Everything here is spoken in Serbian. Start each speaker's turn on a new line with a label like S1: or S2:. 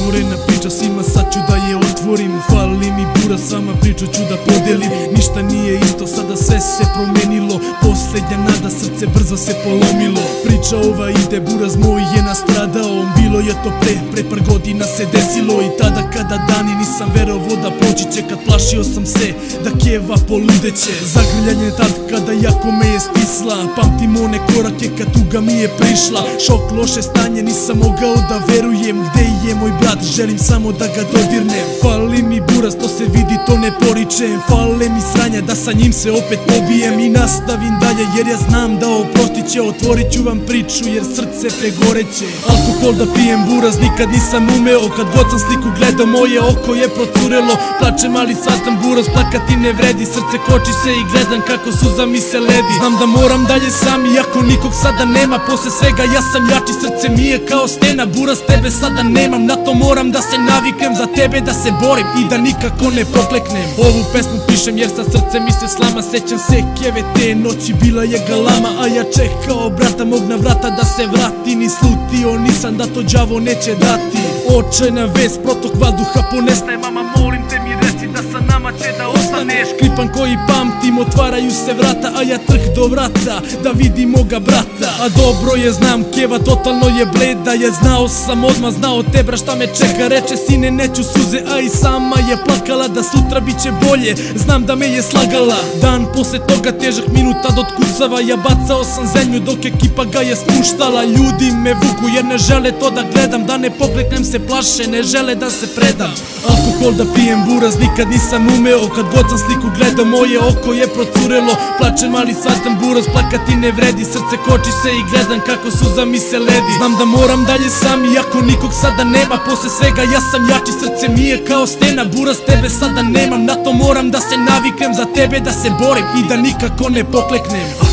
S1: zatvorena priča, svima sad ću da je otvorim. Fali mi bura, s vama priču ću da podelim. Ništa nije isto, sada sve se promenilo. Poslednja nada, srce brzo se polomilo. Priča ova ide, buraz moj je nastradao. Bilo je to pre par godina se desilo. I tada kada dani nisam verovo da proći će, kad plašio sam se da keva poludeće. Zagrljanje tad kada jako me je stisla, pamtim one korake kad tuga mi je prišla. Šok, loše stanje, nisam mogao da verujem. Gde je moj brat, želim samo da ga dodirnem. Fali mi buraz, to se vidi, to ne poričem. Fale mi sranja da sa njim se opet pobijem i nastavim dalje, jer ja znam da oprostit će. Otvorit ću vam priču jer srce pregoreće. Alkohol da pijem buraz nikad nisam umeo, kad god sam sliku gledao moje oko je procurelo. Plačem ali shvatam buraz, plakati ne vredi. Srce koči se i gledam kako suza mi se ledi. Znam da moram dalje sam iako nikog sada nema. Posle svega ja sam jači, srce mi je kao stena. Buraz, tebe sada nemam, na to moram da se naviknem. Za tebe da se borim i da nikako ne pokleknem. Ovu pesmu pišem jer sa srcem mi se slama. Sećam se keve te noći, bila je galama, a ja čekao brata mog na vrata da se vrati. Ni slutio nisam da to đavo neće dati. Očajna vest, protok vazduha ponestaje. Mama, molim te mi reci da sa nama će da ostaneš. Klipan koji pamtim, otvaraju se vrata, a ja trh do vrata da vidim moga brata. A dobro je znam, keva totalno je bleda. Je znao sam odmah, znao tebra šta me čeka. Reče sine neću suze, a i sama je plakala da sutra bit će bolje. Znam da me je slagala. Dan posle toga težak minuta do otkucava. Ja bacao sam zemlju dok ekipa ga je spuštala. Ljudi me vuku jer ne žele to da gledam. Da ne pokleknem se plaše, ne žele da se predam. Alkohol da pijem buraz nikad nisam umeo, kad god sam sliku gledao moje oko je procurelo. Plačem ali shvatam buraz, plakati ne vredi. Srce koči se i gledam kako suza mi se ledi. Znam da moram dalje sam iako nikog sada nema. Posle svega ja sam jači, srce mi je kao stena. Buraz, tebe sada nemam, na to moram da se naviknem. Za tebe da se borim i da nikako ne pokleknem.